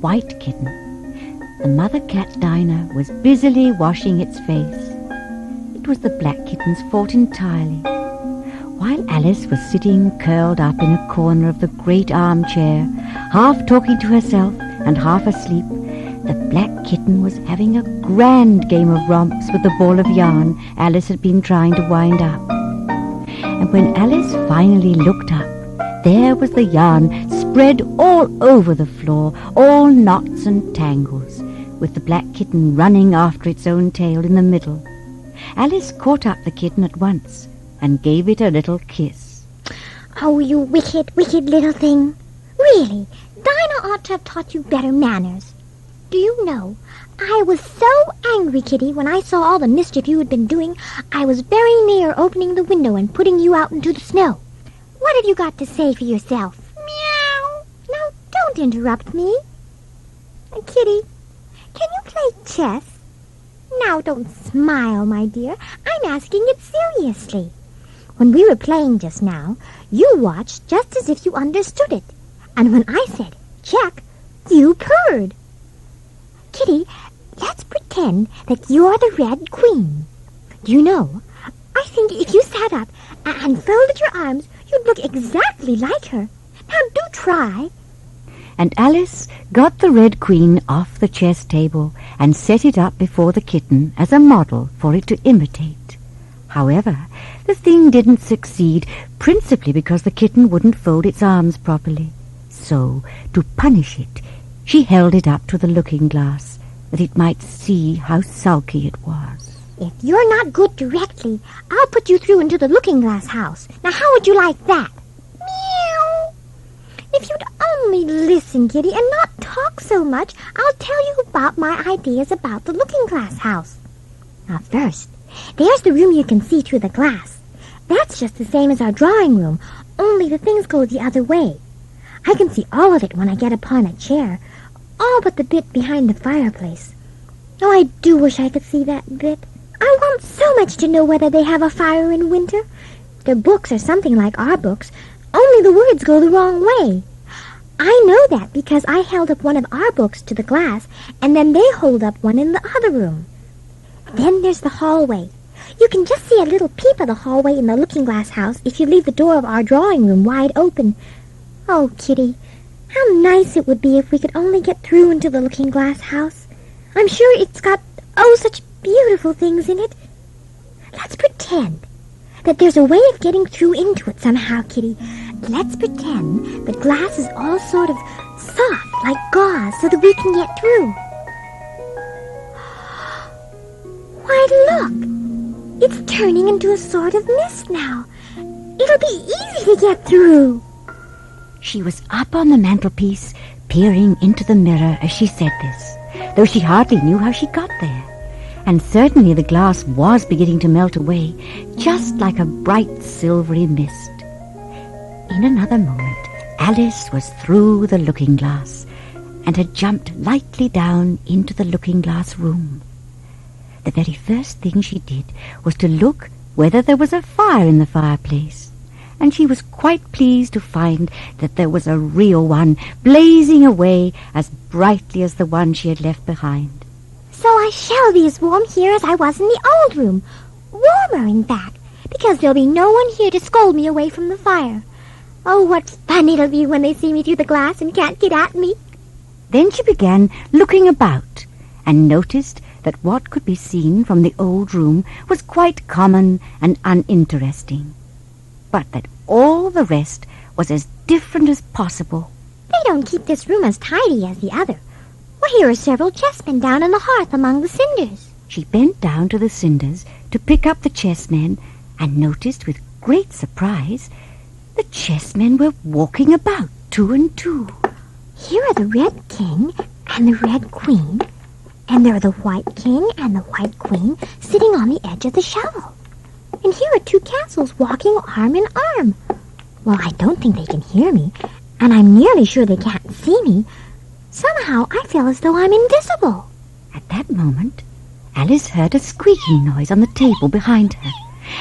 white kitten. The mother cat Dinah was busily washing its face. It was the black kitten's fault entirely. While Alice was sitting curled up in a corner of the great armchair, half talking to herself and half asleep, the black kitten was having a grand game of romps with the ball of yarn Alice had been trying to wind up. And when Alice finally looked up, there was the yarn spread all over the floor, all knots and tangles, with the black kitten running after its own tail in the middle. Alice caught up the kitten at once and gave it a little kiss. "Oh, you wicked, wicked little thing. Really, Dinah ought to have taught you better manners. Do you know, I was so angry, Kitty, when I saw all the mischief you had been doing, I was very near opening the window and putting you out into the snow. What have you got to say for yourself?" "Meow." "Now, don't interrupt me. Kitty, can you play chess?" "Now, don't smile, my dear. I'm asking it seriously. When we were playing just now, you watched just as if you understood it. And when I said, 'check,' you purred. Kitty, let's pretend that you're the Red Queen. Do you know, I think if you sat up and folded your arms, you'd look exactly like her. Now, do try." And Alice got the Red Queen off the chess table and set it up before the kitten as a model for it to imitate. However, the thing didn't succeed, principally because the kitten wouldn't fold its arms properly. So, to punish it, she held it up to the looking-glass, that it might see how sulky it was. "If you're not good directly, I'll put you through into the looking-glass house. Now, how would you like that?" "Meow." "If you'd only listen, Kitty, and not talk so much, I'll tell you about my ideas about the looking-glass house. Now, first, there's the room you can see through the glass. That's just the same as our drawing room, only the things go the other way. I can see all of it when I get upon a chair, all but the bit behind the fireplace. Oh, I do wish I could see that bit. I want so much to know whether they have a fire in winter. Their books are something like our books, only the words go the wrong way. I know that because I held up one of our books to the glass, and then they hold up one in the other room. Then there's the hallway. You can just see a little peep of the hallway in the looking-glass house if you leave the door of our drawing room wide open. Oh, Kitty, how nice it would be if we could only get through into the looking-glass house. I'm sure it's got, such beautiful things in it. Let's pretend that there's a way of getting through into it somehow, Kitty. Let's pretend the glass is all sort of soft, like gauze, so that we can get through. Why, look! It's turning into a sort of mist now. It'll be easy to get through." She was up on the mantelpiece, peering into the mirror as she said this, though she hardly knew how she got there. And certainly the glass was beginning to melt away, just like a bright silvery mist. In another moment, Alice was through the looking-glass and had jumped lightly down into the looking-glass room. The very first thing she did was to look whether there was a fire in the fireplace, and she was quite pleased to find that there was a real one blazing away as brightly as the one she had left behind. "So I shall be as warm here as I was in the old room. Warmer, in fact, because there'll be no one here to scold me away from the fire. Oh, what fun it'll be when they see me through the glass and can't get at me." Then she began looking about and noticed that what could be seen from the old room was quite common and uninteresting, but that all the rest was as different as possible. "They don't keep this room as tidy as the other. Why, here are several chessmen down on the hearth among the cinders." She bent down to the cinders to pick up the chessmen and noticed with great surprise the chessmen were walking about 2 and 2. "Here are the Red King and the Red Queen, and there are the White King and the White Queen sitting on the edge of the shovel. And here are 2 castles walking arm in arm. Well, I don't think they can hear me, and I'm nearly sure they can't see me. Somehow I feel as though I'm invisible." At that moment, Alice heard a squeaking noise on the table behind her,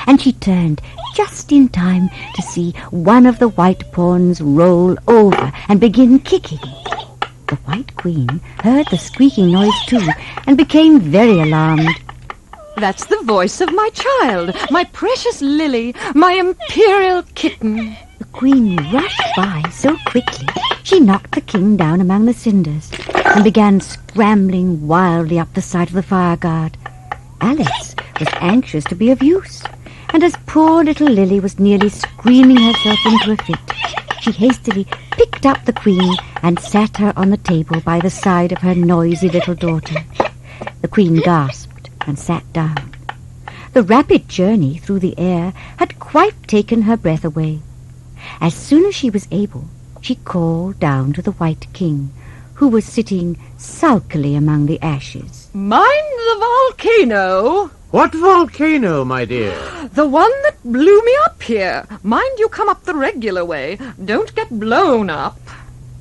and she turned just in time to see one of the white pawns roll over and begin kicking. The White Queen heard the squeaking noise too and became very alarmed. That's the voice of my child, my precious Lily, my imperial kitten. The Queen rushed by so quickly she knocked the king down among the cinders and began scrambling wildly up the side of the fireguard. Alice was anxious to be of use, and as poor little Lily was nearly screaming herself into a fit, she hastily picked up the Queen and sat her on the table by the side of her noisy little daughter. The Queen gasped and sat down. The rapid journey through the air had quite taken her breath away. As soon as she was able, she called down to the White King, who was sitting sulkily among the ashes. Mind the volcano? What volcano, my dear? The one that blew me up here. Mind you come up the regular way. Don't get blown up.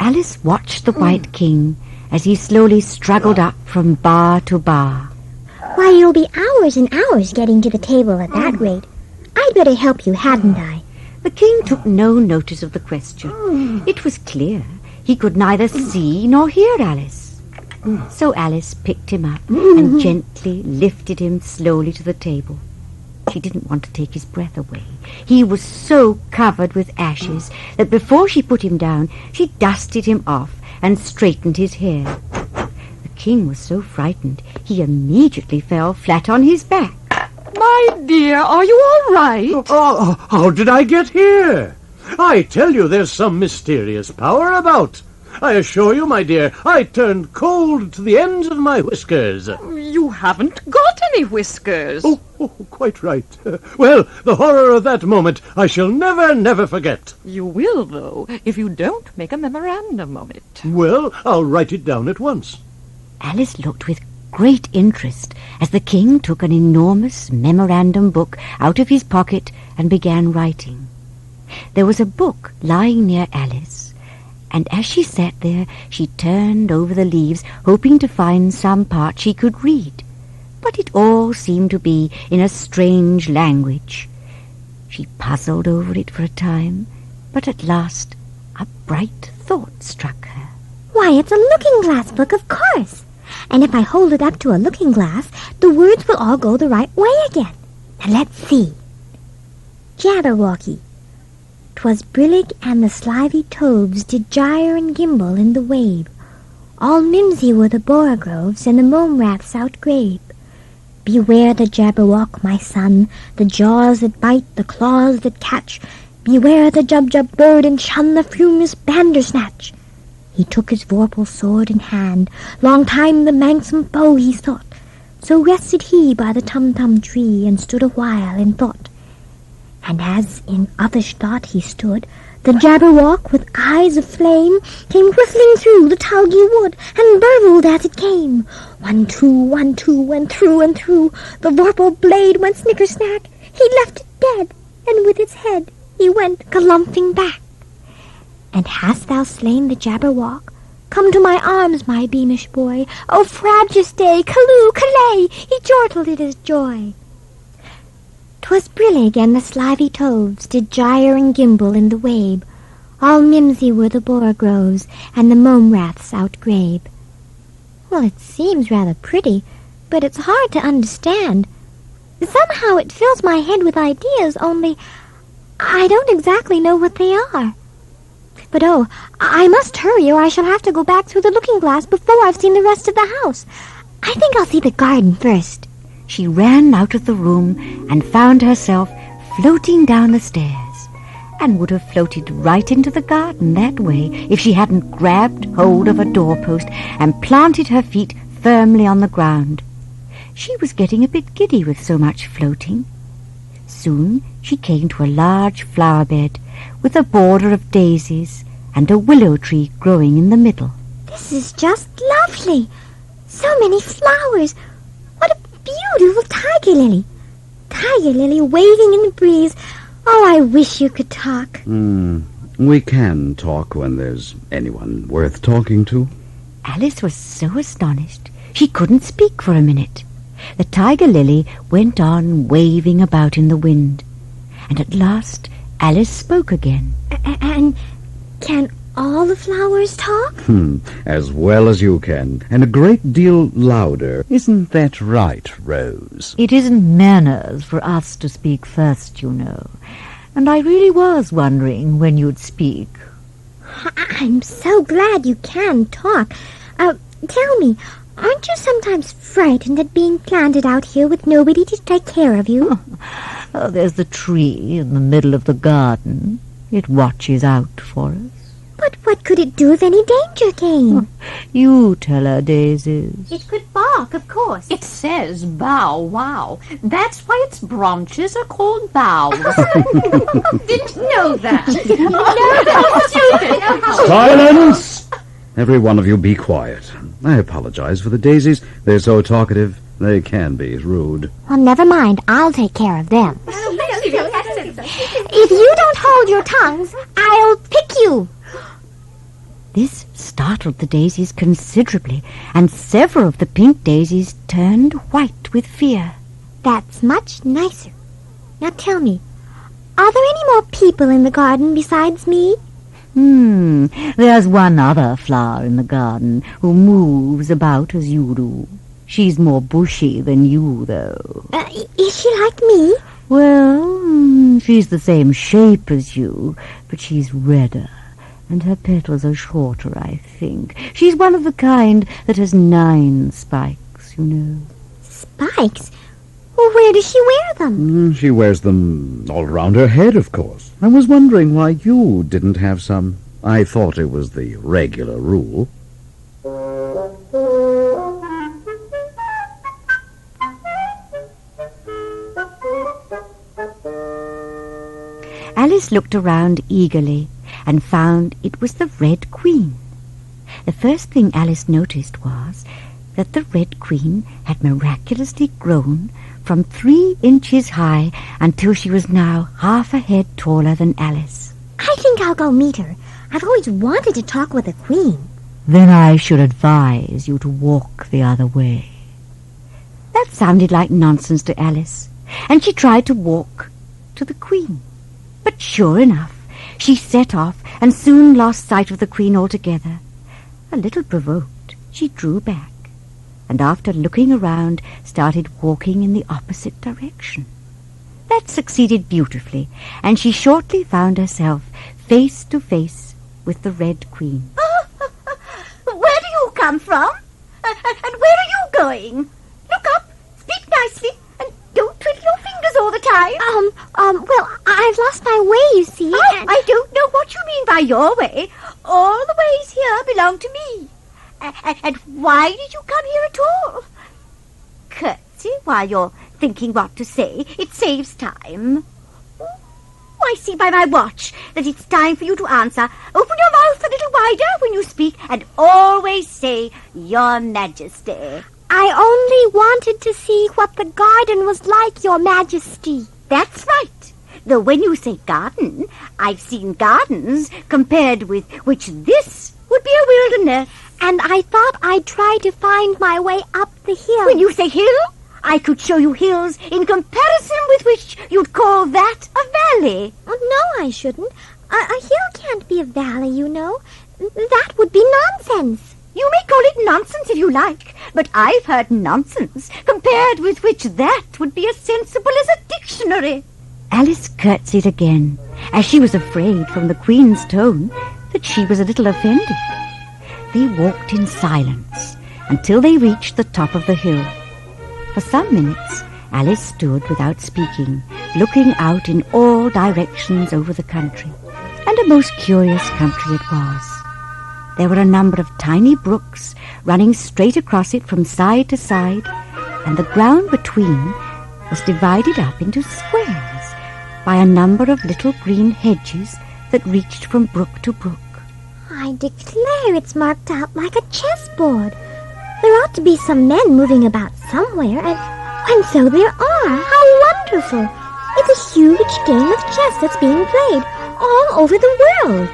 Alice watched the White King as he slowly struggled up from bar to bar. Why, you'll be hours and hours getting to the table at that rate. I'd better help you, hadn't I? The king took no notice of the question. It was clear he could neither see nor hear Alice. So Alice picked him up and gently lifted him slowly to the table. She didn't want to take his breath away. He was so covered with ashes that before she put him down, she dusted him off and straightened his hair. The king was so frightened, he immediately fell flat on his back. My dear, are you all right? Oh, how did I get here? I tell you, there's some mysterious power about. I assure you, my dear, I turned cold to the ends of my whiskers. You haven't got any whiskers. Oh, quite right. Well, the horror of that moment I shall never forget. You will, though, if you don't make a memorandum of it. Well, I'll write it down at once. Alice looked with great interest as the king took an enormous memorandum book out of his pocket and began writing. There was a book lying near Alice, and as she sat there, she turned over the leaves, hoping to find some part she could read. But it all seemed to be in a strange language. She puzzled over it for a time, but at last a bright thought struck her. Why, it's a looking-glass book, of course. And if I hold it up to a looking-glass, the words will all go the right way again. Now let's see. Jabberwocky. 'Twas brillig and the slithy toves did gyre and gimble in the wabe. All mimsy were the borogoves and the mome raths outgrabe. Beware the Jabberwock, my son, the jaws that bite, the claws that catch. Beware the Jubjub bird and shun the fumous Bandersnatch. He took his vorpal sword in hand, long time the manxome bow he sought. So rested he by the tum-tum tree, and stood a while in thought. And as in othish thought he stood, the Jabberwock with eyes of flame came whistling through the tulgey wood, and burbled as it came. 1, 2, 1, 2, and through the vorpal blade went snicker-snack. He left it dead, and with its head he went galumphing back. And hast thou slain the Jabberwock? Come to my arms, my beamish boy. O frabjous day, callooh, callay, he chortled in his joy. 'Twas brillig and the slithy toves did gyre and gimble in the wabe. All mimsy were the borogoves and the mome raths outgrabe. Well, it seems rather pretty, but it's hard to understand. Somehow it fills my head with ideas, only I don't exactly know what they are. But oh, I must hurry or I shall have to go back through the looking-glass before I've seen the rest of the house. I think I'll see the garden first. She ran out of the room and found herself floating down the stairs, and would have floated right into the garden that way if she hadn't grabbed hold of a doorpost and planted her feet firmly on the ground. She was getting a bit giddy with so much floating. Soon she came to a large flower bed with a border of daisies and a willow tree growing in the middle. This is just lovely. So many flowers. What a beautiful tiger lily. Tiger lily waving in the breeze. Oh, I wish you could talk. We can talk when there's anyone worth talking to. Alice was so astonished she couldn't speak for a minute. The tiger lily went on waving about in the wind, and at last Alice spoke again. And can all the flowers talk? As well as you can, and a great deal louder. Isn't that right, Rose? It isn't manners for us to speak first, you know. And I really was wondering when you'd speak. I'm so glad you can talk. Tell me, aren't you sometimes frightened at being planted out here with nobody to take care of you? Oh, there's the tree in the middle of the garden. It watches out for us. But what could it do if any danger came? You tell her, Daisies. It could bark, of course. It says bow wow. That's why its branches are called boughs. Didn't know that. Stupid. Silence! Every one of you be quiet. I apologize for the daisies. They're so talkative. They can be rude. Well, never mind. I'll take care of them. If you don't hold your tongues, I'll pick you. This startled the daisies considerably, and several of the pink daisies turned white with fear. That's much nicer. Now tell me, are there any more people in the garden besides me? There's one other flower in the garden who moves about as you do. She's more bushy than you, though. Is she like me? Well, she's the same shape as you, but she's redder, and her petals are shorter, I think. She's one of the kind that has 9 spikes, you know. Spikes? Well, where does she wear them? She wears them all around her head, of course. I was wondering why you didn't have some. I thought it was the regular rule. Alice looked around eagerly and found it was the Red Queen. The first thing Alice noticed was that the Red Queen had miraculously grown from 3 inches high until she was now half a head taller than Alice. I think I'll go meet her. I've always wanted to talk with a queen. Then I should advise you to walk the other way. That sounded like nonsense to Alice, and she tried to walk to the Queen. But sure enough, she set off and soon lost sight of the Queen altogether. A little provoked, she drew back, and after looking around, started walking in the opposite direction. That succeeded beautifully, and she shortly found herself face to face with the Red Queen. Where do you come from? And where are you going? Look up, speak nicely, and don't twiddle your fingers all the time. Well, I've lost my way, you see. I don't know what you mean by your way. All the ways here belong to me. And why did you come here at all? Curtsy while you're thinking what to say. It saves time. I see by my watch that it's time for you to answer. Open your mouth a little wider when you speak, and always say, Your Majesty. I only wanted to see what the garden was like, Your Majesty. That's right. Though when you say garden, I've seen gardens compared with which this would be a wilderness. And I thought I'd try to find my way up the hill. When you say hill, I could show you hills in comparison with which you'd call that a valley. Oh, no, I shouldn't. A hill can't be a valley, you know. That would be nonsense. You may call it nonsense if you like, but I've heard nonsense compared with which that would be as sensible as a dictionary. Alice curtsied again, as she was afraid from the Queen's tone that she was a little offended. They walked in silence until they reached the top of the hill. For some minutes, Alice stood without speaking, looking out in all directions over the country. And a most curious country it was. There were a number of tiny brooks running straight across it from side to side, and the ground between was divided up into squares by a number of little green hedges that reached from brook to brook. I declare it's marked out like a chessboard. There ought to be some men moving about somewhere, and so there are. How wonderful! It's a huge game of chess that's being played all over the world.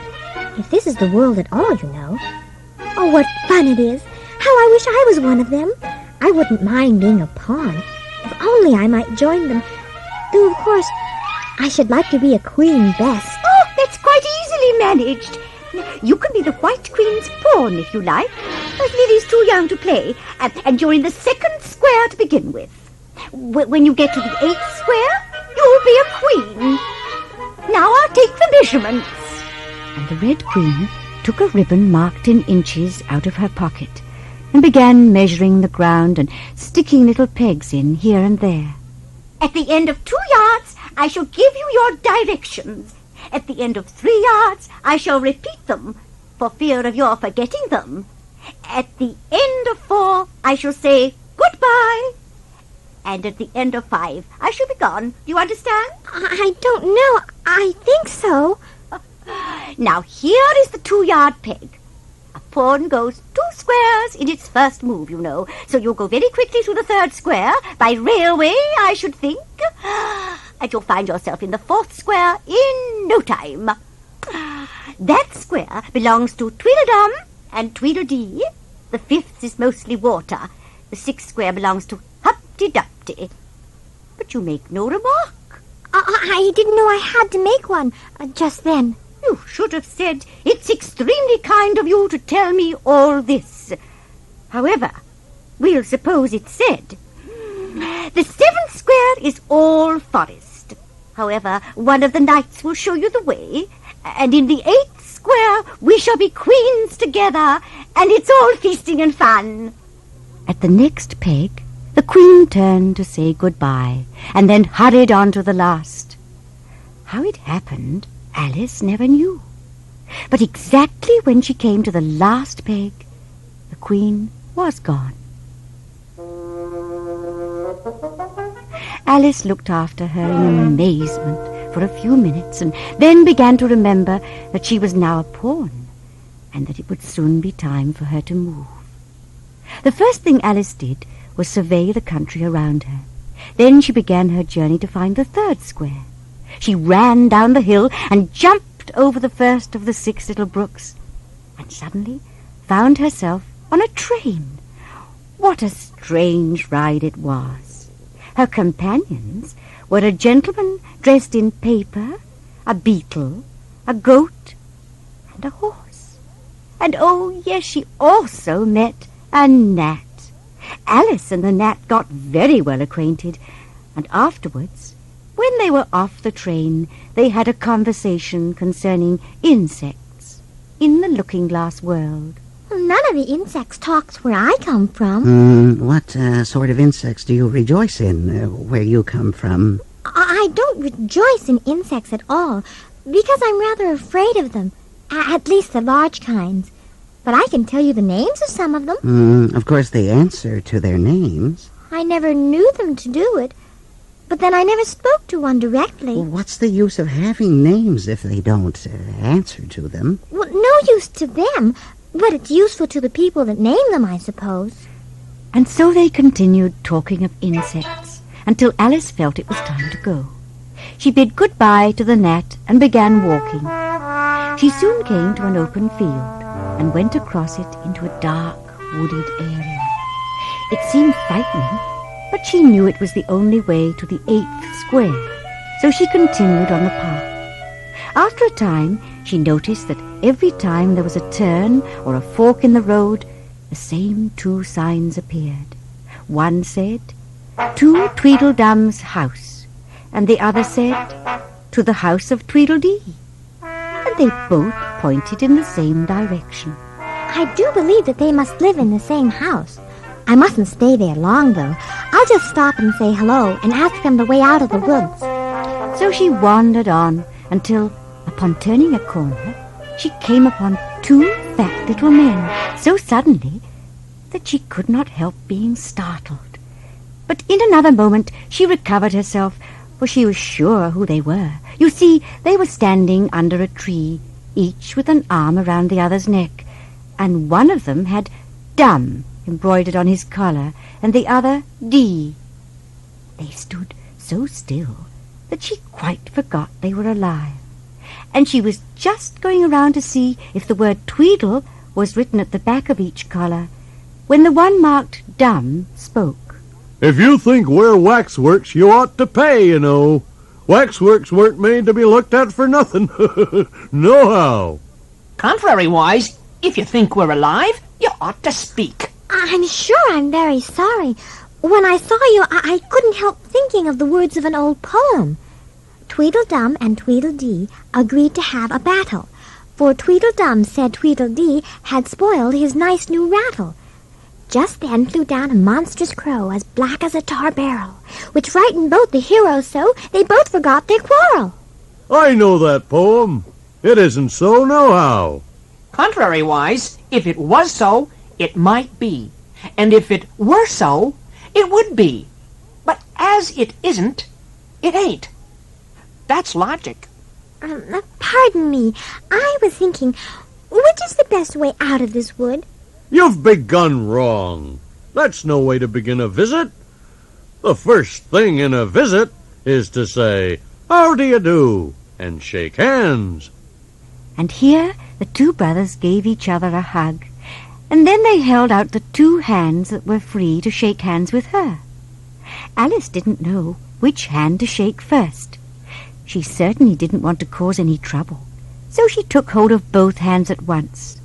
If this is the world at all, you know. Oh, what fun it is! How I wish I was one of them. I wouldn't mind being a pawn. If only I might join them. Though, of course, I should like to be a queen best. Oh, that's quite easily managed. You can be the White Queen's pawn if you like, as Lily's too young to play, and you're in the second square to begin with. When you get to the 8th square, you'll be a queen. Now I'll take the measurements. And the Red Queen took a ribbon marked in inches out of her pocket and began measuring the ground and sticking little pegs in here and there. At the end of 2 yards, I shall give you your directions. At the end of 3 yards, I shall repeat them, for fear of your forgetting them. At the end of 4, I shall say goodbye. And at the end of 5, I shall be gone. Do you understand? I don't know. I think so. Now, here is the 2-yard peg. A pawn goes 2 squares in its first move, you know. So you'll go very quickly through the 3rd square, by railway, I should think. And you'll find yourself in the 4th square in no time. That square belongs to Tweedledum and Tweedledee. The 5th is mostly water. The 6th square belongs to Humpty-Dumpty. But you make no remark. I didn't know I had to make one just then. You should have said, it's extremely kind of you to tell me all this. However, we'll suppose it's said. The 7th square is all forest. However, one of the knights will show you the way, and in the 8th square we shall be queens together, and it's all feasting and fun. At the next peg, the Queen turned to say goodbye and then hurried on to the last. How it happened, Alice never knew. But exactly when she came to the last peg, the Queen was gone. Alice looked after her in amazement for a few minutes and then began to remember that she was now a pawn and that it would soon be time for her to move. The first thing Alice did was survey the country around her. Then she began her journey to find the 3rd square. She ran down the hill and jumped over the first of the 6 little brooks, and suddenly found herself on a train. What a strange ride it was! Her companions were a gentleman dressed in paper, a beetle, a goat, and a horse. And oh, yes, she also met a gnat. Alice and the gnat got very well acquainted, and afterwards, when they were off the train, they had a conversation concerning insects in the looking-glass world. None of the insects talks where I come from. What sort of insects do you rejoice in where you come from? I don't rejoice in insects at all, because I'm rather afraid of them, at least the large kinds. But I can tell you the names of some of them. Of course, they answer to their names. I never knew them to do it, but then I never spoke to one directly. Well, what's the use of having names if they don't answer to them? Well, no use to them, but it's useful to the people that name them, I suppose. And so they continued talking of insects until Alice felt it was time to go. She bid goodbye to the gnat and began walking. She soon came to an open field and went across it into a dark, wooded area. It seemed frightening, but she knew it was the only way to the 8th square, so she continued on the path. After a time, she noticed that every time there was a turn or a fork in the road, the same 2 signs appeared. One said, "To Tweedledum's house," and the other said, "To the house of Tweedledee." And they both pointed in the same direction. I do believe that they must live in the same house. I mustn't stay there long, though. I'll just stop and say hello and ask them the way out of the woods. So she wandered on until, upon turning a corner, she came upon 2 fat little men so suddenly that she could not help being startled. But in another moment she recovered herself, for she was sure who they were. You see, they were standing under a tree, each with an arm around the other's neck, and one of them had "Dum" embroidered on his collar, and the other "D." They stood so still that she quite forgot they were alive, and she was just going around to see if the word Tweedle was written at the back of each collar, when the one marked "Dum" spoke. If you think we're waxworks, you ought to pay, you know. Waxworks weren't made to be looked at for nothing. Nohow. Contrary-wise, if you think we're alive, you ought to speak. I'm sure I'm very sorry. When I saw you, I couldn't help thinking of the words of an old poem. Tweedledum and Tweedledee agreed to have a battle, for Tweedledum said Tweedledee had spoiled his nice new rattle. Just then flew down a monstrous crow as black as a tar barrel, which frightened both the heroes so they both forgot their quarrel. I know that poem. It isn't so, nohow. Contrary-wise, if it was so, it might be. And if it were so, it would be. But as it isn't, it ain't. That's logic. Pardon me. I was thinking, which is the best way out of this wood? You've begun wrong. That's no way to begin a visit. The first thing in a visit is to say, "How do you do?" and shake hands. And here the two brothers gave each other a hug, and then they held out the two hands that were free to shake hands with her. Alice didn't know which hand to shake first. She certainly didn't want to cause any trouble, so she took hold of both hands at once.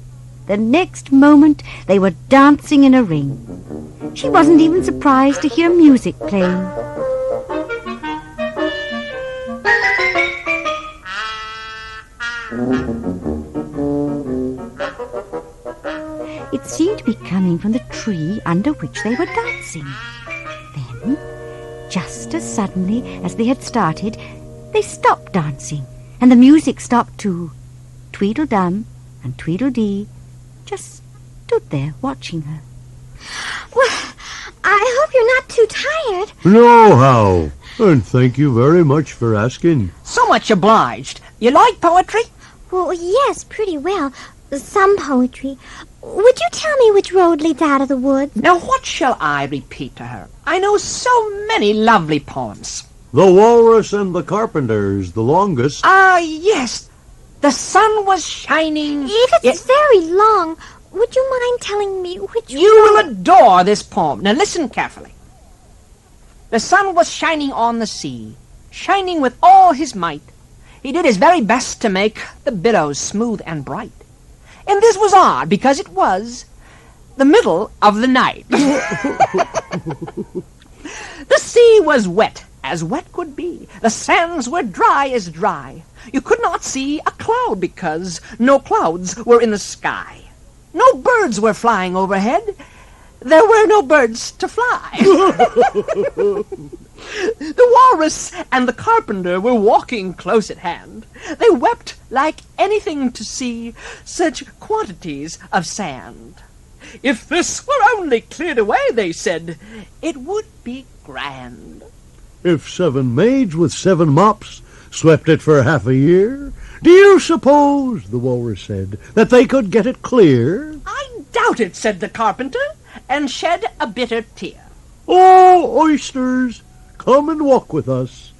The next moment they were dancing in a ring. She wasn't even surprised to hear music playing. It seemed to be coming from the tree under which they were dancing. Then, just as suddenly as they had started, they stopped dancing, and the music stopped too. Tweedledum and Tweedledee just stood there watching her. Well, I hope you're not too tired. Nohow. And thank you very much for asking. So much obliged. You like poetry? Well, yes, pretty well. Some poetry. Would you tell me which road leads out of the woods? Now what shall I repeat to her? I know so many lovely poems. The Walrus and the Carpenter's the longest. Ah, yes. The sun was shining. If it's very long, would you mind telling me which You will adore this poem. Now listen carefully. The sun was shining on the sea, shining with all his might. He did his very best to make the billows smooth and bright. And this was odd, because it was the middle of the night. The sea was wet as wet could be. The sands were dry as dry. You could not see a cloud because no clouds were in the sky. No birds were flying overhead. There were no birds to fly. The walrus and the carpenter were walking close at hand. They wept like anything to see such quantities of sand. If this were only cleared away, they said, it would be grand. If 7 maids with 7 mops swept it for half a year, do you suppose, the walrus said, that they could get it clear? I doubt it, said the carpenter, and shed a bitter tear. Oh, oysters, come and walk with us,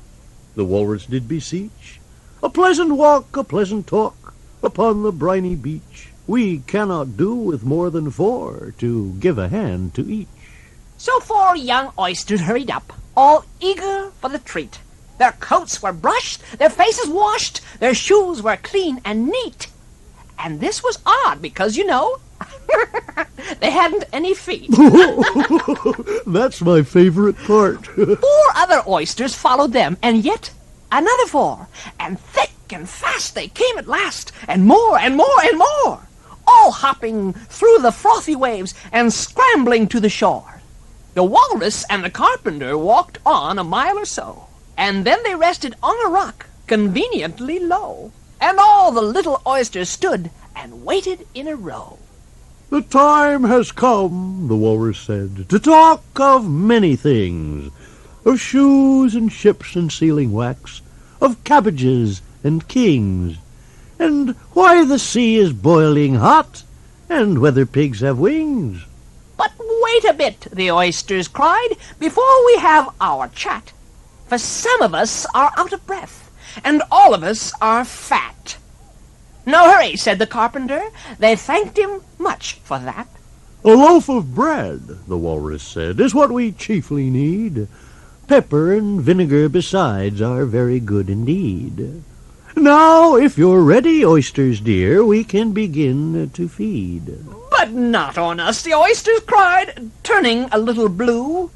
the walrus did beseech. A pleasant walk, a pleasant talk, upon the briny beach. We cannot do with more than 4 to give a hand to each. So 4 young oysters hurried up, all eager for the treat. Their coats were brushed, their faces washed, their shoes were clean and neat. And this was odd because, you know, they hadn't any feet. That's my favorite part. 4 other oysters followed them, and yet another 4. And thick and fast they came at last, and more and more and more, all hopping through the frothy waves and scrambling to the shore. The walrus and the carpenter walked on a mile or so, and then they rested on a rock conveniently low, and all the little oysters stood and waited in a row. The time has come, the walrus said, to talk of many things, of shoes and ships and sealing wax, of cabbages and kings, and why the sea is boiling hot, and whether pigs have wings. But wait a bit, the oysters cried, before we have our chat, for some of us are out of breath, and all of us are fat. No hurry, said the carpenter. They thanked him much for that. A loaf of bread, the walrus said, is what we chiefly need. Pepper and vinegar besides are very good indeed. Now, if you're ready, oysters dear, we can begin to feed. But not on us, the oysters cried, turning a little blue.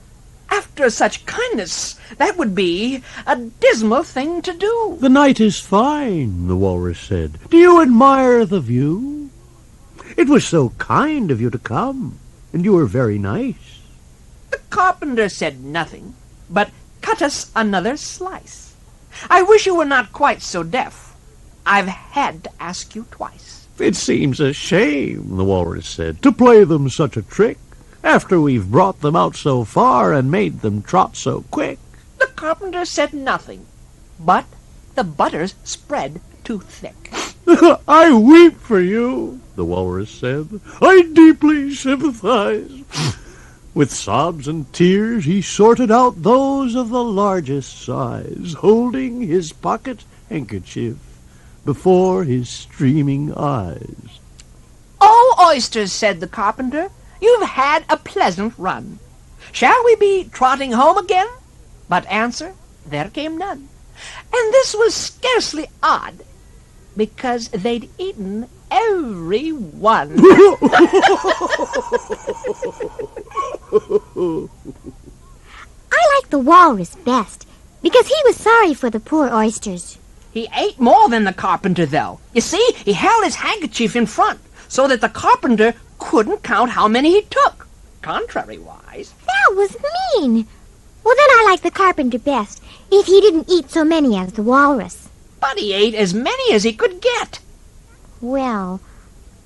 After such kindness, that would be a dismal thing to do. The night is fine, the walrus said. Do you admire the view? It was so kind of you to come, and you were very nice. The carpenter said nothing, but cut us another slice. I wish you were not quite so deaf. I've had to ask you twice. It seems a shame, the walrus said, to play them such a trick, after we've brought them out so far and made them trot so quick. The carpenter said nothing, but the butter's spread too thick. I weep for you, the walrus said. I deeply sympathize. With sobs and tears he sorted out those of the largest size, holding his pocket handkerchief before his streaming eyes. "Oh, oysters," said the carpenter, "you've had a pleasant run. Shall we be trotting home again?" But answer there came none. And this was scarcely odd, because they'd eaten every one. I like the walrus best, because he was sorry for the poor oysters. He ate more than the carpenter, though. You see, he held his handkerchief in front, so that the carpenter couldn't count how many he took. Contrary-wise. That was mean. Well, then I like the carpenter best, if he didn't eat so many as the walrus. But he ate as many as he could get. Well,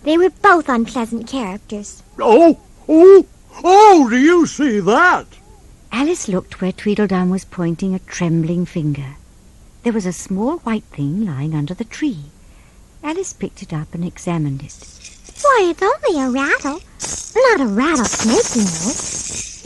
they were both unpleasant characters. Oh, do you see that? Alice looked where Tweedledum was pointing a trembling finger. There was a small white thing lying under the tree. Alice picked it up and examined it. Why, it's only a rattle. Not a rattlesnake, you know.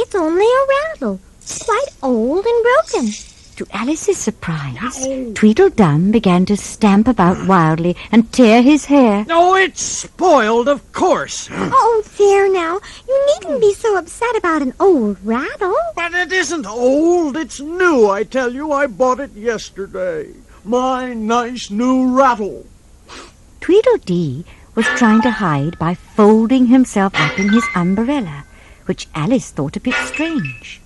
It's only a rattle, quite old and broken. To Alice's surprise, Tweedledum began to stamp about wildly and tear his hair. Oh, it's spoiled, of course. Oh, there now. You needn't be so upset about an old rattle. But it isn't old, it's new, I tell you. I bought it yesterday. My nice new rattle. Tweedledee was trying to hide by folding himself up in his umbrella, which Alice thought a bit strange.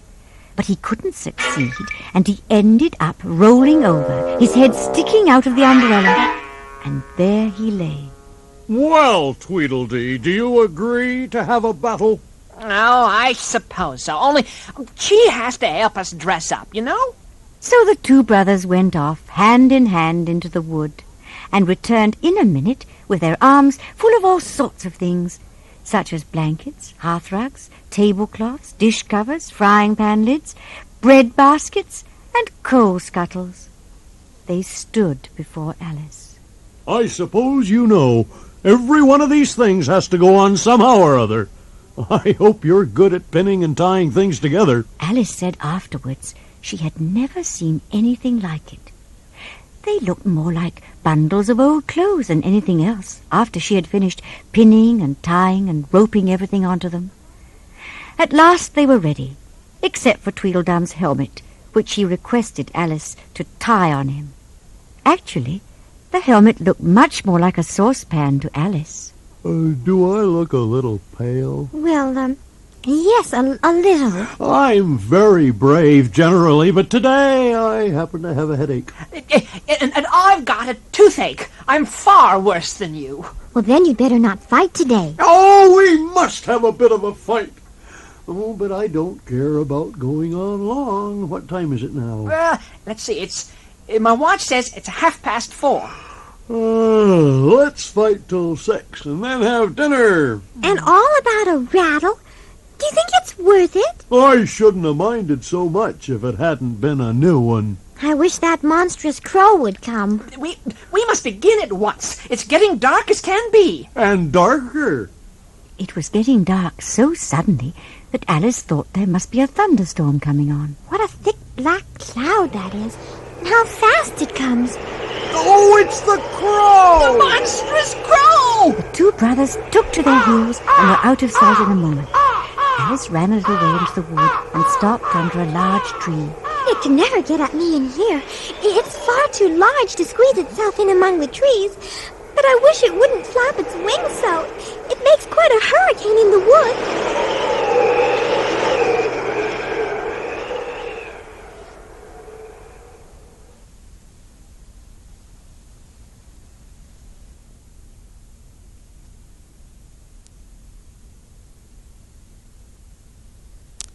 But he couldn't succeed, and he ended up rolling over, his head sticking out of the umbrella, and there he lay. Well, Tweedledee, do you agree to have a battle? Oh, I suppose so. Only she has to help us dress up, you know? So the two brothers went off, hand in hand, into the wood, and returned in a minute with their arms full of all sorts of things, such as blankets, hearthrugs, tablecloths, dish covers, frying-pan lids, bread baskets, and coal scuttles. They stood before Alice. I suppose you know every one of these things has to go on somehow or other. I hope you're good at pinning and tying things together. Alice said afterwards she had never seen anything like it. They looked more like bundles of old clothes than anything else, after she had finished pinning and tying and roping everything onto them. At last they were ready, except for Tweedledum's helmet, which she requested Alice to tie on him. Actually, the helmet looked much more like a saucepan to Alice. Do I look a little pale? Well, yes, a little. I'm very brave generally, but today I happen to have a headache. And I've got a toothache. I'm far worse than you. Well, then you'd better not fight today. Oh, we must have a bit of a fight. Oh, but I don't care about going on long. What time is it now? Let's see. My watch says it's 4:30. Let's fight till 6 and then have dinner. And all about a rattle? Do you think it's worth it? I shouldn't have minded so much if it hadn't been a new one. I wish that monstrous crow would come. We must begin at once. It's getting dark as can be. And darker. It was getting dark so suddenly that Alice thought there must be a thunderstorm coming on. What a thick black cloud that is. And how fast it comes. Oh, it's the crow! The monstrous crow! The two brothers took to their heels and were out of sight in a moment. Alice ran a little way into the wood and stopped under a large tree. It can never get at me in here. It's far too large to squeeze itself in among the trees. But I wish it wouldn't flap its wings so. It makes quite a hurricane in the wood.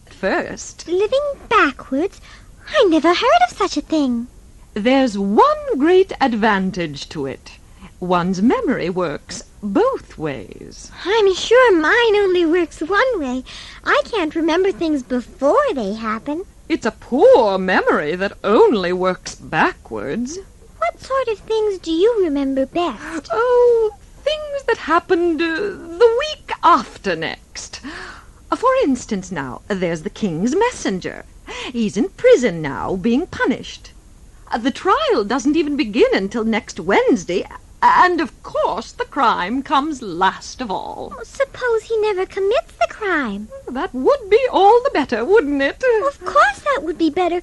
First, Living backwards? I never heard of such a thing. there's one great advantage to it. One's memory works both ways. I'm sure mine only works one way. I can't remember things before they happen. It's a poor memory that only works backwards. What sort of things do you remember best? Oh, things that happened the week after next. For instance, now, there's the king's messenger. He's in prison now, being punished. The trial doesn't even begin until next Wednesday, and of course the crime comes last of all. Suppose he never commits the crime. That would be all the better, wouldn't it? Of course that would be better,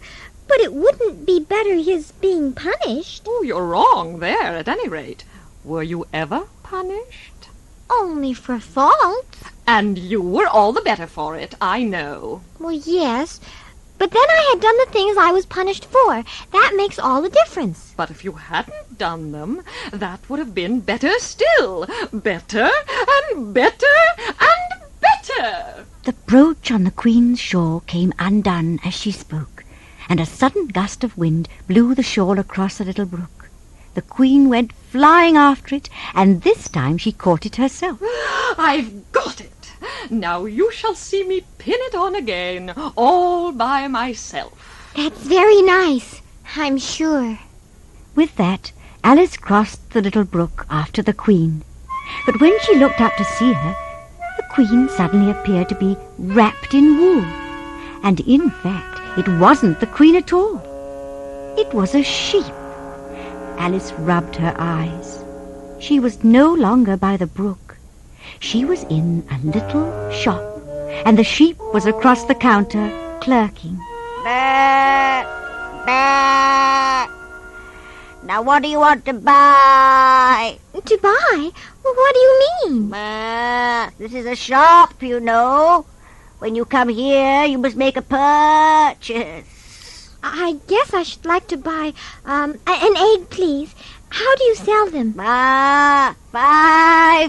but it wouldn't be better his being punished. Oh, you're wrong there, at any rate. Were you ever punished? Only for faults. And you were all the better for it, I know. Well, yes, but then I had done the things I was punished for. That makes all the difference. But if you hadn't done them, that would have been better still. Better and better and better. The brooch on the Queen's shawl came undone as she spoke, and a sudden gust of wind blew the shawl across the little brook. The Queen went flying after it, and this time she caught it herself. I've got it. Now you shall see me pin it on again, all by myself. That's very nice, I'm sure. With that, Alice crossed the little brook after the Queen. But when she looked up to see her, the Queen suddenly appeared to be wrapped in wool. And in fact, it wasn't the Queen at all. It was a sheep. Alice rubbed her eyes. She was no longer by the brook. She was in a little shop, and the sheep was across the counter, clerking. Bah, bah. Now what do you want to buy? To buy? Well, what do you mean? This is a shop, you know. When you come here, you must make a purchase. I guess I should like to buy an egg, please. How do you sell them? 5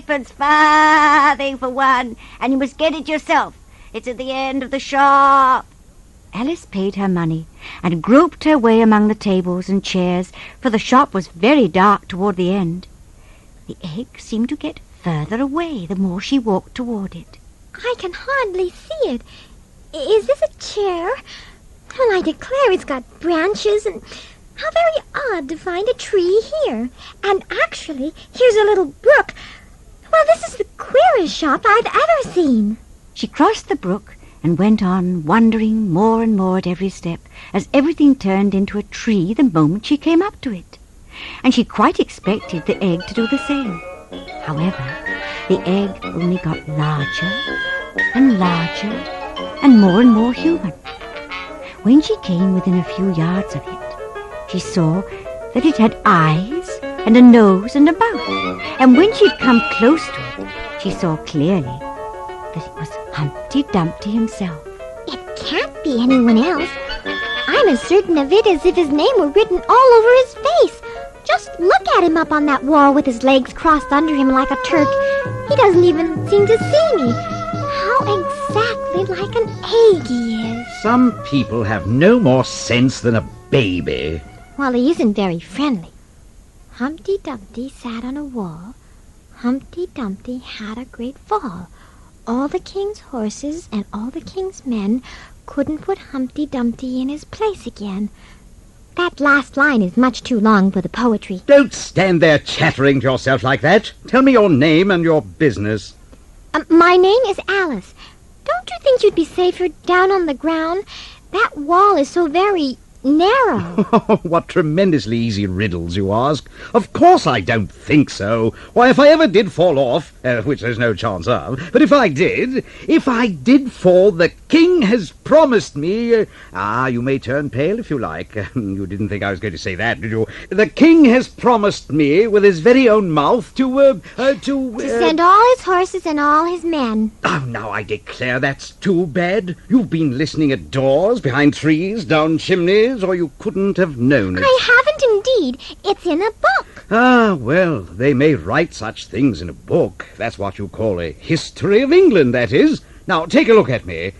pence farthing for one, and you must get it yourself. It's at the end of the shop. Alice paid her money and groped her way among the tables and chairs, for the shop was very dark toward the end. The egg seemed to get further away the more she walked toward it. I can hardly see it. Is this a chair? Well, I declare it's got branches, and how very odd to find a tree here. And actually, here's a little brook. Well, this is the queerest shop I've ever seen. She crossed the brook and went on, wondering more and more at every step, as everything turned into a tree the moment she came up to it. And she quite expected the egg to do the same. However, the egg only got larger and larger and more human. When she came within a few yards of it, she saw that it had eyes and a nose and a mouth. And when she'd come close to it, she saw clearly that it was Humpty Dumpty himself. It can't be anyone else. I'm as certain of it as if his name were written all over his face. Just look at him up on that wall with his legs crossed under him like a Turk. He doesn't even seem to see me. How exactly like an egg he is. Some people have no more sense than a baby. Well, he isn't very friendly. Humpty Dumpty sat on a wall. Humpty Dumpty had a great fall. All the king's horses and all the king's men couldn't put Humpty Dumpty in his place again. That last line is much too long for the poetry. Don't stand there chattering to yourself like that. Tell me your name and your business. My name is Alice. Don't you think you'd be safer down on the ground? That wall is so very narrow. What tremendously easy riddles you ask. Of course I don't think so. Why, if I ever did fall off, which there's no chance of, but if I did fall, the king has promised me... you may turn pale if you like. You didn't think I was going to say that, did you? The king has promised me, with his very own mouth, to send all his horses and all his men. Oh, now I declare that's too bad. You've been listening at doors, behind trees, down chimneys, or you couldn't have known it. I haven't indeed. It's in a book. Ah, well, they may write such things in a book. That's what you call a history of England, that is. Now, take a look at me.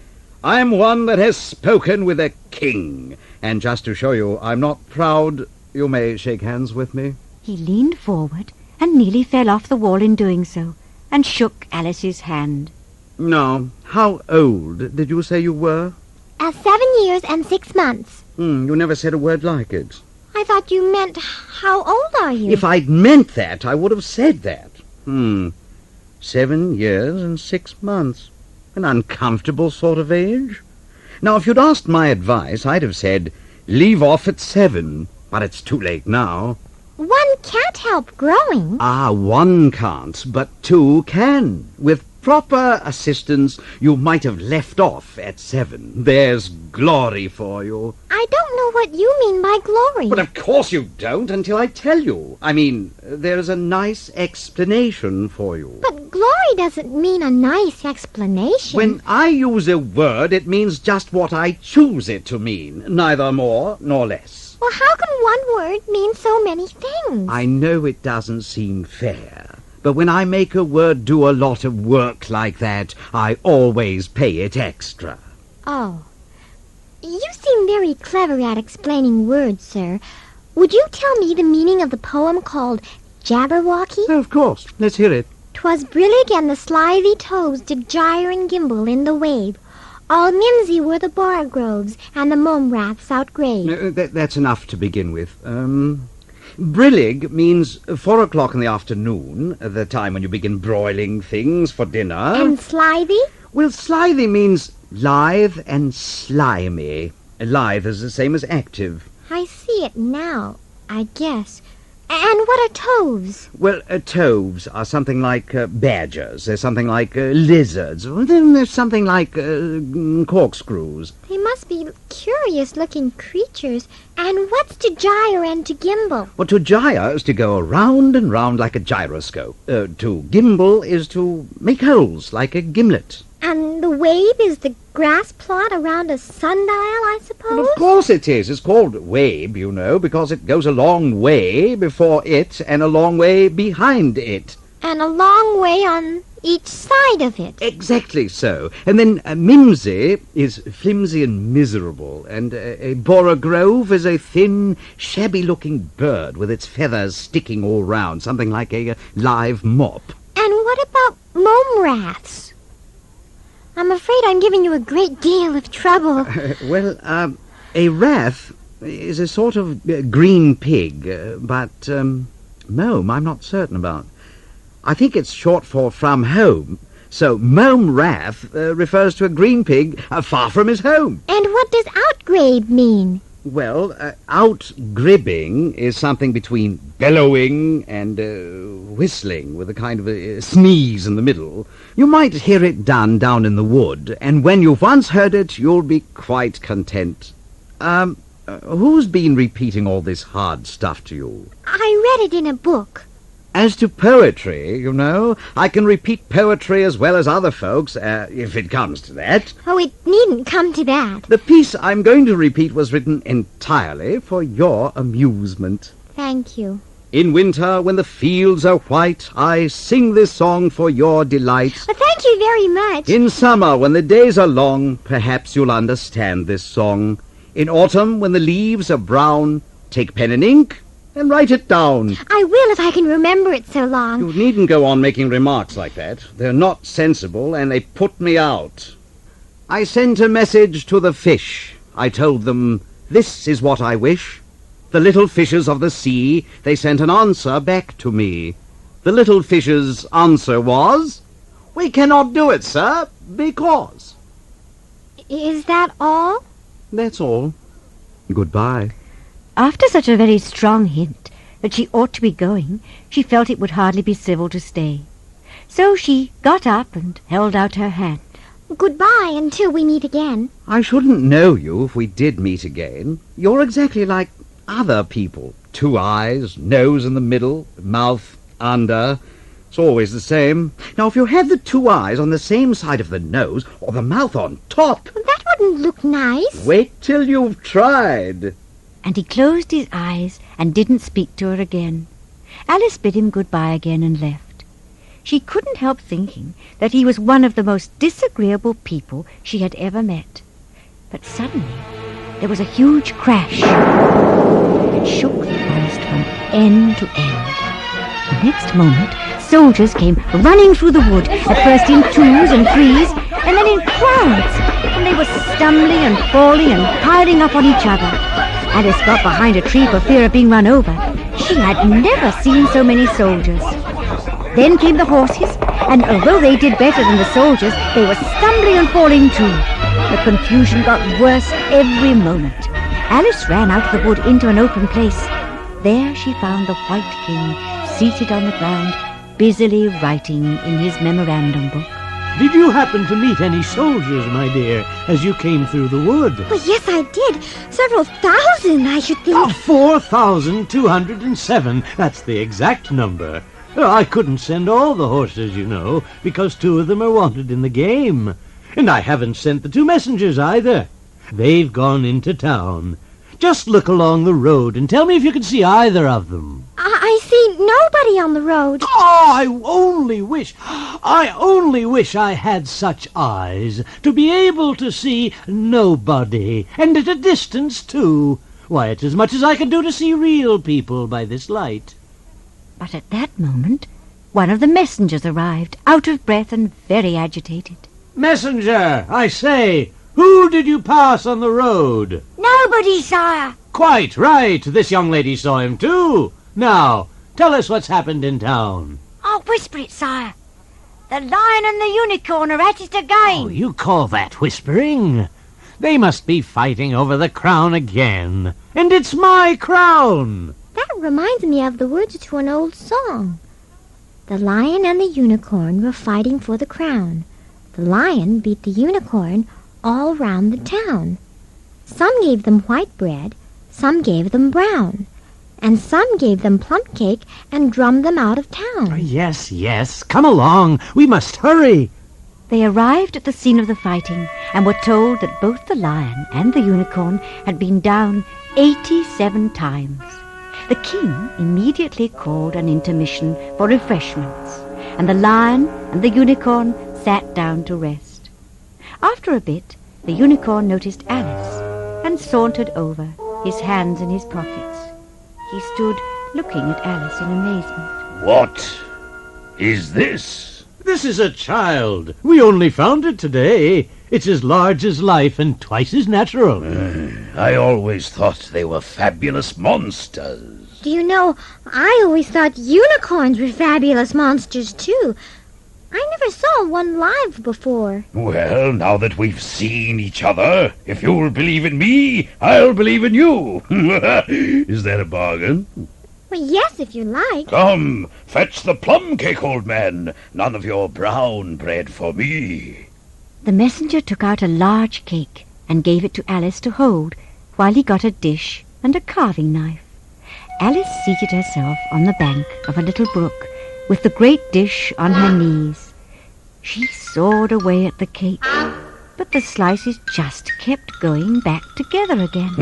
I'm one that has spoken with a king. And just to show you I'm not proud, you may shake hands with me. He leaned forward and nearly fell off the wall in doing so, and shook Alice's hand. Now, how old did you say you were? 7 years and 6 months. You never said a word like it. I thought you meant, how old are you? If I'd meant that, I would have said that. 7 years and 6 months. An uncomfortable sort of age. Now, if you'd asked my advice, I'd have said, leave off at 7. But it's too late now. One can't help growing. One can't, but 2 can. With proper assistance, you might have left off at 7. There's glory for you. I don't know what you mean by glory. But of course you don't until I tell you. I mean, there's a nice explanation for you. But glory doesn't mean a nice explanation. When I use a word, it means just what I choose it to mean, neither more nor less. Well, how can one word mean so many things? I know it doesn't seem fair, but when I make a word do a lot of work like that, I always pay it extra. Oh. You seem very clever at explaining words, sir. Would you tell me the meaning of the poem called Jabberwocky? Of course. Let's hear it. 'Twas brillig and the slithy toves did gyre and gimble in the wave. All mimsy were the borogoves and the mome raths outgrave. That's enough to begin with. Brillig means 4 o'clock in the afternoon, the time when you begin broiling things for dinner. And slithy? Well, slithy means lithe and slimy. Lithe is the same as active. I see it now, I guess. And what are toves? Well, toves are something like badgers. They're something like lizards. Then there's something like corkscrews. They must be curious-looking creatures. And what's to gyre and to gimble? Well, to gyre is to go around and round like a gyroscope. To gimble is to make holes like a gimlet. And the wave is the grass plot around a sundial, I suppose? Well, of course it is. It's called wabe, you know, because it goes a long way before it and a long way behind it. And a long way on each side of it. Exactly so. And then mimsy is flimsy and miserable, and a borogrove is a thin, shabby-looking bird with its feathers sticking all round, something like a live mop. And what about mome raths? I'm afraid I'm giving you a great deal of trouble. A rath is a sort of green pig, but mome I'm not certain about. I think it's short for from home, so mome rath refers to a green pig far from his home. And what does outgrabe mean? Well, out-gribbing is something between bellowing and whistling, with a kind of a sneeze in the middle. You might hear it done down in the wood, and when you've once heard it, you'll be quite content. Who's been repeating all this hard stuff to you? I read it in a book. As to poetry, you know, I can repeat poetry as well as other folks, if it comes to that. Oh, it needn't come to that. The piece I'm going to repeat was written entirely for your amusement. Thank you. In winter, when the fields are white, I sing this song for your delight. Oh, thank you very much. In summer, when the days are long, perhaps you'll understand this song. In autumn, when the leaves are brown, take pen and ink and write it down. I will if I can remember it so long. You needn't go on making remarks like that. They're not sensible, and they put me out. I sent a message to the fish. I told them, this is what I wish. The little fishes of the sea, they sent an answer back to me. The little fishes' answer was, we cannot do it, sir, because. Is that all? That's all. Goodbye. After such a very strong hint that she ought to be going, she felt it would hardly be civil to stay. So she got up and held out her hand. Goodbye until we meet again. I shouldn't know you if we did meet again. You're exactly like other people. 2 eyes, nose in the middle, mouth under. It's always the same. Now, if you had the 2 eyes on the same side of the nose, or the mouth on top... That wouldn't look nice. Wait till you've tried. And he closed his eyes and didn't speak to her again. Alice bid him goodbye again and left. She couldn't help thinking that he was one of the most disagreeable people she had ever met. But suddenly there was a huge crash. It shook the forest from end to end. The next moment, soldiers came running through the wood, at first in 2s and 3s, and then in crowds, and they were stumbling and falling and piling up on each other. Alice got behind a tree for fear of being run over. She had never seen so many soldiers. Then came the horses, and although they did better than the soldiers, they were stumbling and falling too. The confusion got worse every moment. Alice ran out of the wood into an open place. There she found the White King seated on the ground, busily writing in his memorandum book. Did you happen to meet any soldiers, my dear, as you came through the wood? Well, yes, I did. Several thousand, I should think. 4,207. That's the exact number. I couldn't send all the horses, you know, because 2 of them are wanted in the game. And I haven't sent the 2 messengers either. They've gone into town. Just look along the road and tell me if you can see either of them. I see nobody on the road. Oh, I only wish I had such eyes to be able to see nobody, and at a distance, too. Why, it's as much as I can do to see real people by this light. But at that moment, one of the messengers arrived, out of breath and very agitated. Messenger, I say, who did you pass on the road? Nobody, sire. Quite right. This young lady saw him, too. Now, tell us what's happened in town. I'll whisper it, sire. The lion and the unicorn are at it again. Oh, you call that whispering? They must be fighting over the crown again. And it's my crown. That reminds me of the words to an old song. The lion and the unicorn were fighting for the crown. The lion beat the unicorn all round the town. Some gave them white bread, some gave them brown, and some gave them plum cake and drummed them out of town. Yes, yes, come along. We must hurry. They arrived at the scene of the fighting and were told that both the lion and the unicorn had been down 87 times. The king immediately called an intermission for refreshments, and the lion and the unicorn sat down to rest. After a bit, the unicorn noticed Alice and sauntered over, his hands in his pockets. He stood looking at Alice in amazement. What is this? This is a child. We only found it today. It's as large as life and twice as natural. I always thought they were fabulous monsters. Do you know, I always thought unicorns were fabulous monsters, too. I never saw one live before. Well, now that we've seen each other, if you'll believe in me, I'll believe in you. Is that a bargain? Well, yes, if you like. Come, fetch the plum cake, old man. None of your brown bread for me. The messenger took out a large cake and gave it to Alice to hold, while he got a dish and a carving knife. Alice seated herself on the bank of a little brook, with the great dish on her knees. She sawed away at the cake, but the slices just kept going back together again.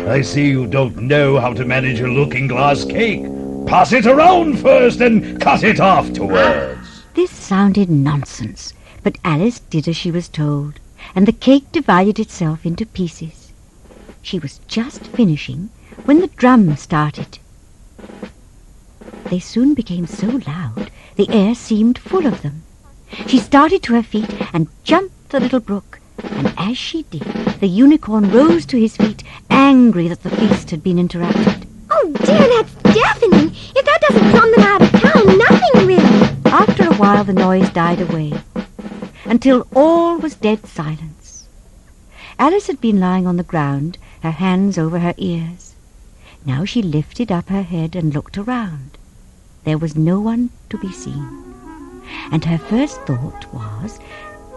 I see you don't know how to manage a looking-glass cake. Pass it around first and cut it afterwards. This sounded nonsense, but Alice did as she was told, and the cake divided itself into pieces. She was just finishing when the drum started. They soon became so loud the air seemed full of them. She started to her feet and jumped the little brook, and as she did, the unicorn rose to his feet, angry that the feast had been interrupted. Oh dear, that's deafening. If that doesn't drum them out of town, nothing will. After a while the noise died away, until all was dead silence. Alice had been lying on the ground, her hands over her ears. Now she lifted up her head and looked around. There was no one to be seen, and her first thought was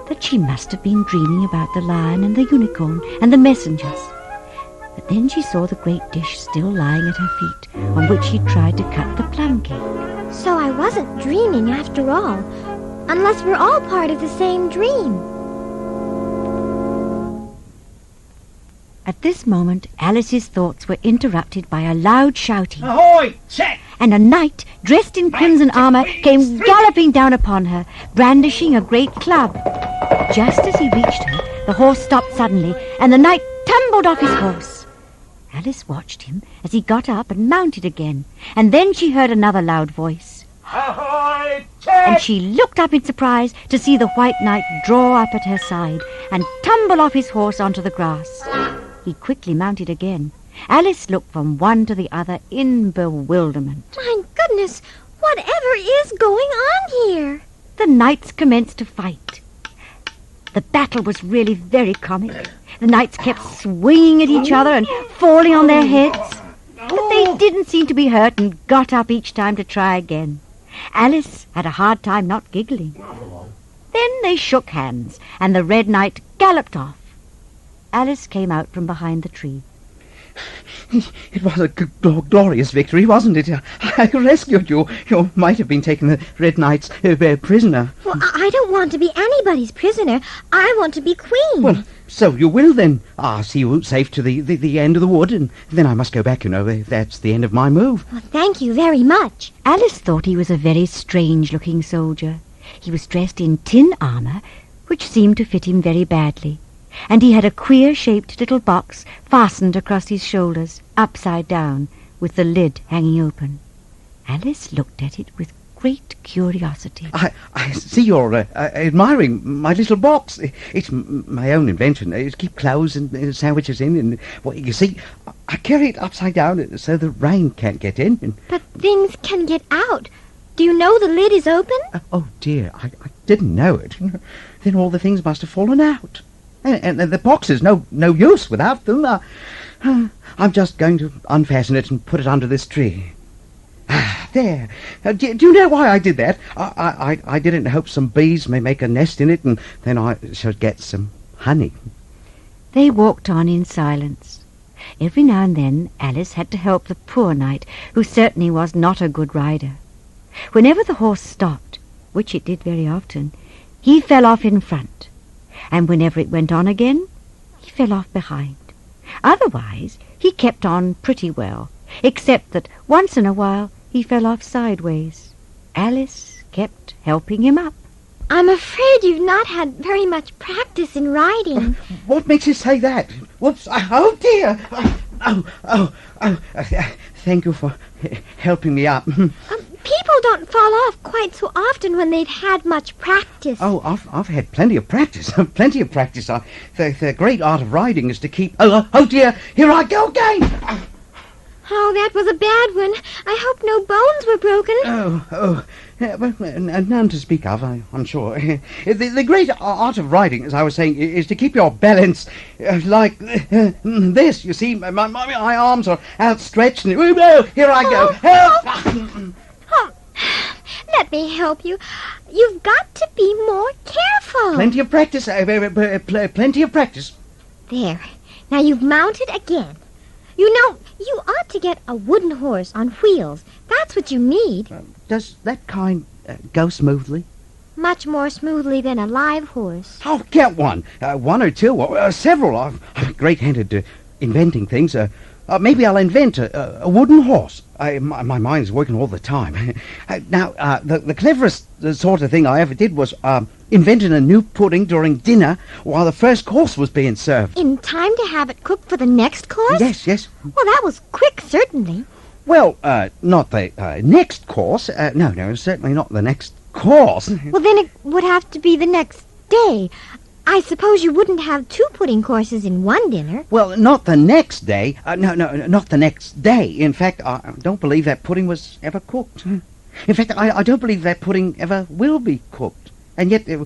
that she must have been dreaming about the lion and the unicorn and the messengers. But then she saw the great dish still lying at her feet, on which she tried to cut the plum cake. So I wasn't dreaming after all, unless we're all part of the same dream. At this moment, Alice's thoughts were interrupted by a loud shouting. Ahoy! Check! And a knight, dressed in crimson armour, came galloping down upon her, brandishing a great club. Just as he reached her, the horse stopped suddenly, and the knight tumbled off his horse. Alice watched him as he got up and mounted again, and then she heard another loud voice. Ahoy! Check! And she looked up in surprise to see the white knight draw up at her side and tumble off his horse onto the grass. He quickly mounted again. Alice looked from one to the other in bewilderment. My goodness, whatever is going on here? The knights commenced to fight. The battle was really very comic. The knights kept swinging at each other and falling on their heads. But they didn't seem to be hurt and got up each time to try again. Alice had a hard time not giggling. Then they shook hands, and the Red Knight galloped off. Alice came out from behind the tree. It was a glorious victory, wasn't it? I rescued you. You might have been taking the Red Knight's prisoner. Well, I don't want to be anybody's prisoner. I want to be queen. Well, so you will then. I'll see you safe to the end of the wood, and then I must go back, you know. That's the end of my move. Well, thank you very much. Alice thought he was a very strange-looking soldier. He was dressed in tin armour, which seemed to fit him very badly, and he had a queer-shaped little box fastened across his shoulders, upside down, with the lid hanging open. Alice looked at it with great curiosity. I see you're admiring my little box. It's my own invention. To keep clothes and sandwiches in. And well, you see, I carry it upside down so the rain can't get in. But things can get out. Do you know the lid is open? Oh, dear, I didn't know it. Then all the things must have fallen out. And the box is no use without them. I'm just going to unfasten it and put it under this tree. There. Do you know why I did that? I did it in hopes some bees may make a nest in it, and then I should get some honey. They walked on in silence. Every now and then Alice had to help the poor knight, who certainly was not a good rider. Whenever the horse stopped, which it did very often, he fell off in front, and whenever it went on again, he fell off behind. Otherwise, he kept on pretty well, except that once in a while he fell off sideways. Alice kept helping him up. I'm afraid you've not had very much practice in riding. What makes you say that? Whoops! Oh, dear! Thank you for helping me up. People don't fall off quite so often when they've had much practice. Oh, I've had plenty of practice. Plenty of practice. The great art of riding is to keep... Oh, dear! Here I go again! Oh, that was a bad one. I hope no bones were broken. None to speak of, I'm sure. The great art of riding, as I was saying, is to keep your balance like this. You see, my arms are outstretched, and here I go. Help! Let me help you. You've got to be more careful. Plenty of practice. Plenty of practice. There. Now you've mounted again. You know, you ought to get a wooden horse on wheels. That's what you need. Does that kind go smoothly? Much more smoothly than a live horse. I'll get one. One or two, or several. I'm a great hand at inventing things. Maybe I'll invent a wooden horse. My mind's working all the time. Now, the cleverest sort of thing I ever did was inventing a new pudding during dinner while the first course was being served. In time to have it cooked for the next course? Yes. Well, that was quick, certainly. Well, not the next course. No, certainly not the next course. Well, then it would have to be the next day. I suppose you wouldn't have two pudding courses in one dinner. Well, not the next day. No, not the next day. In fact, I don't believe that pudding was ever cooked. In fact, I don't believe that pudding ever will be cooked. And yet it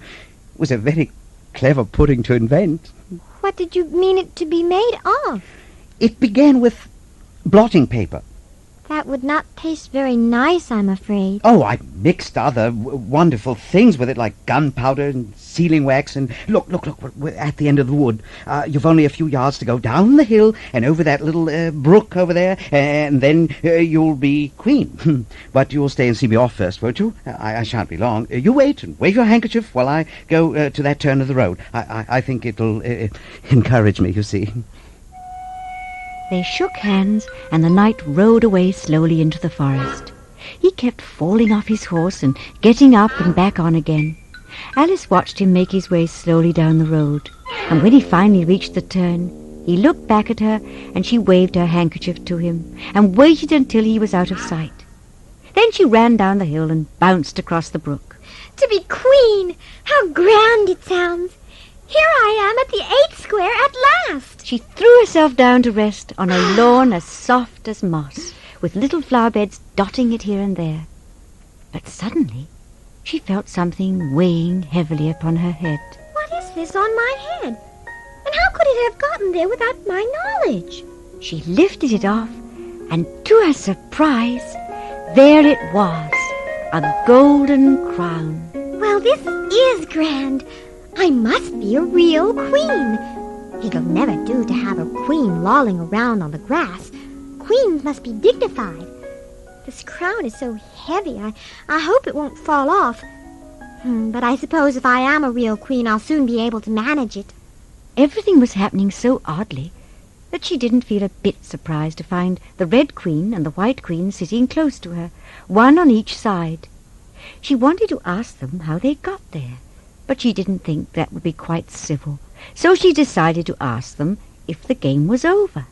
was a very clever pudding to invent. What did you mean it to be made of? It began with blotting paper. That would not taste very nice, I'm afraid. Oh, I mixed other wonderful things with it, like gunpowder and sealing wax. And look, we're at the end of the wood. You've only a few yards to go down the hill and over that little brook over there, and then you'll be queen. But you'll stay and see me off first, won't you? I shan't be long. You wait and wave your handkerchief while I go to that turn of the road. I think it'll encourage me, you see. They shook hands, and the knight rode away slowly into the forest. He kept falling off his horse and getting up and back on again. Alice watched him make his way slowly down the road, and when he finally reached the turn, he looked back at her, and she waved her handkerchief to him, and waited until he was out of sight. Then she ran down the hill and bounced across the brook. To be queen! How grand it sounds! Here I am at the 8th square at last! She threw herself down to rest on a lawn as soft as moss, with little flower beds dotting it here and there. But suddenly she felt something weighing heavily upon her head. What is this on my head? And how could it have gotten there without my knowledge? She lifted it off, and to her surprise, there it was, a golden crown. Well, this is grand. I must be a real queen. It'll never do to have a queen lolling around on the grass. Queens must be dignified. This crown is so heavy, I hope it won't fall off. But I suppose if I am a real queen, I'll soon be able to manage it. Everything was happening so oddly that she didn't feel a bit surprised to find the Red Queen and the White Queen sitting close to her, one on each side. She wanted to ask them how they got there, but she didn't think that would be quite civil, so she decided to ask them if the game was over.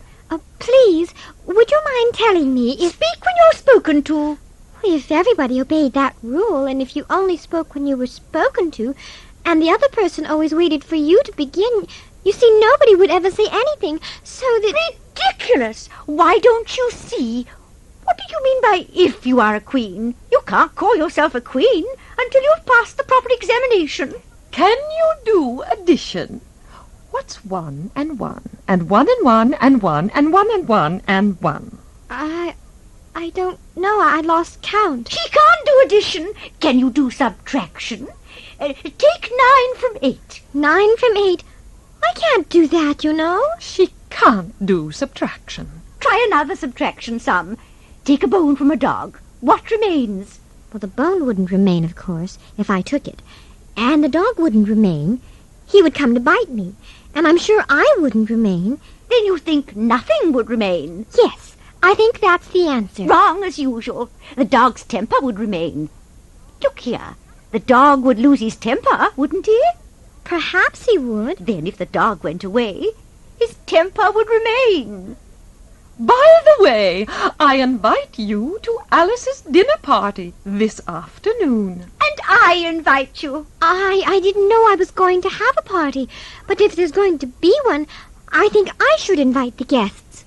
Please, would you mind telling me if... Speak when you're spoken to. If everybody obeyed that rule, and if you only spoke when you were spoken to, and the other person always waited for you to begin, you see, nobody would ever say anything, so that... Ridiculous! Why don't you see? What do you mean by if you are a queen? You can't call yourself a queen until you've passed the proper examination. Can you do addition? What's 1 and 1, and 1 and 1, and 1, and 1 and 1, and 1? I don't know. I lost count. She can't do addition. Can you do subtraction? Take 9 from 8. 9 from 8? I can't do that, you know. She can't do subtraction. Try another subtraction sum. Take a bone from a dog. What remains? Well, the bone wouldn't remain, of course, if I took it. And the dog wouldn't remain. He would come to bite me. And I'm sure I wouldn't remain. Then you think nothing would remain? Yes, I think that's the answer. Wrong, as usual. The dog's temper would remain. Look here. The dog would lose his temper, wouldn't he? Perhaps he would. Then if the dog went away, his temper would remain. By the way, I invite you to Alice's dinner party this afternoon. And I invite you. I didn't know I was going to have a party, but if there's going to be one, I think I should invite the guests.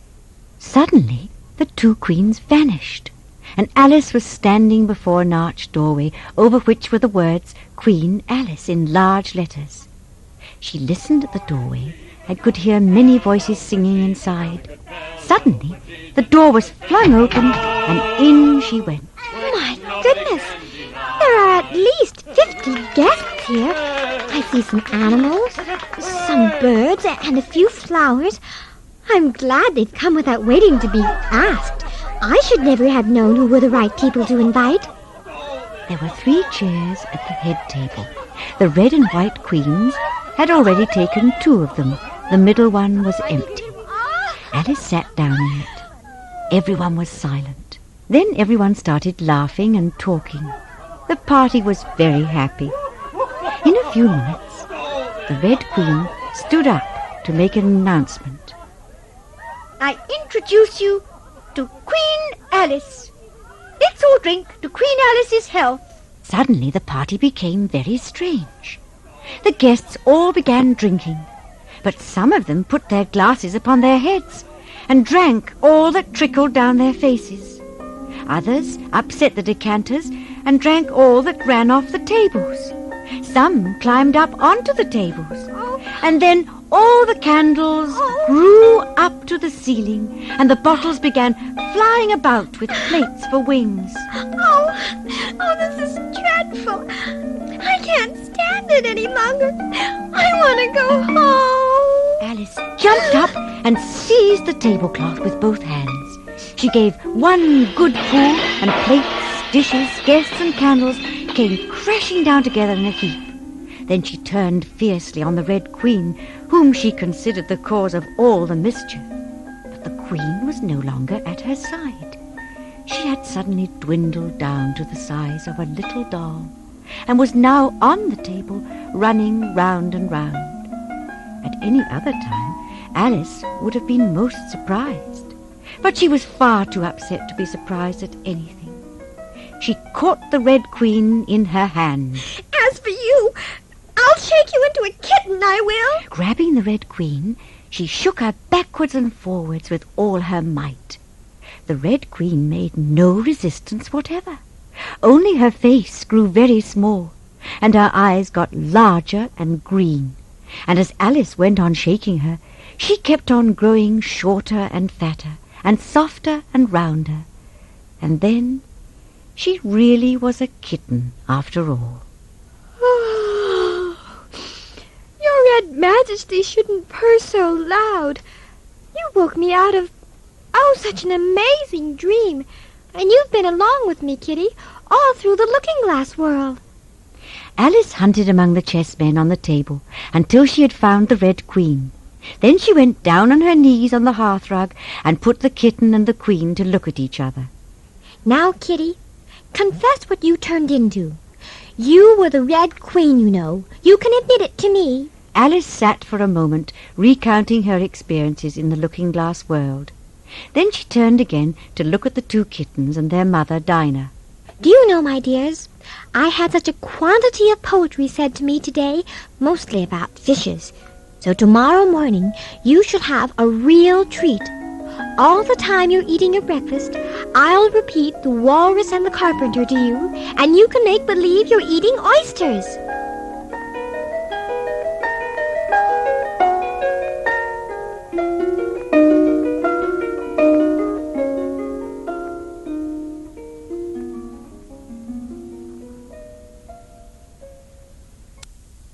Suddenly, the two queens vanished, and Alice was standing before an arched doorway over which were the words Queen Alice in large letters. She listened at the doorway and could hear many voices singing inside. Suddenly, the door was flung open, and in she went. My goodness! There are at least 50 guests here. I see some animals, some birds, and a few flowers. I'm glad they've come without waiting to be asked. I should never have known who were the right people to invite. There were 3 chairs at the head table. The red and white queens had already taken 2 of them. The middle one was empty. Alice sat down in it. Everyone was silent. Then everyone started laughing and talking. The party was very happy. In a few minutes, the Red Queen stood up to make an announcement. I introduce you to Queen Alice. Let's all drink to Queen Alice's health. Suddenly the party became very strange. The guests all began drinking, but some of them put their glasses upon their heads and drank all that trickled down their faces. Others upset the decanters and drank all that ran off the tables. Some climbed up onto the tables, and then all the candles grew up to the ceiling, and the bottles began flying about with plates for wings. Oh, this is dreadful. I can't stand it any longer. I want to go home. Alice jumped up and seized the tablecloth with both hands. She gave one good pull, and plates, dishes, guests, and candles came crashing down together in a heap. Then she turned fiercely on the Red Queen, whom she considered the cause of all the mischief. But the Queen was no longer at her side. She had suddenly dwindled down to the size of a little doll, and was now on the table, running round and round. At any other time, Alice would have been most surprised, but she was far too upset to be surprised at anything. She caught the Red Queen in her hand. As for you, I'll shake you into a kitten, I will. Grabbing the Red Queen, she shook her backwards and forwards with all her might. The Red Queen made no resistance whatever. Only her face grew very small, and her eyes got larger and green. And as Alice went on shaking her, she kept on growing shorter and fatter, and softer and rounder. And then she really was a kitten after all. Your Red Majesty shouldn't purr so loud. You woke me out of, such an amazing dream. And you've been along with me, Kitty, all through the looking-glass world. Alice hunted among the chessmen on the table until she had found the Red Queen. Then she went down on her knees on the hearthrug and put the kitten and the Queen to look at each other. Now, Kitty, confess what you turned into. You were the Red Queen, you know. You can admit it to me. Alice sat for a moment, recounting her experiences in the looking-glass world. Then she turned again to look at the two kittens and their mother, Dinah. Do you know, my dears, I had such a quantity of poetry said to me today, mostly about fishes. So tomorrow morning you shall have a real treat. All the time you're eating your breakfast, I'll repeat the Walrus and the Carpenter to you, and you can make believe you're eating oysters.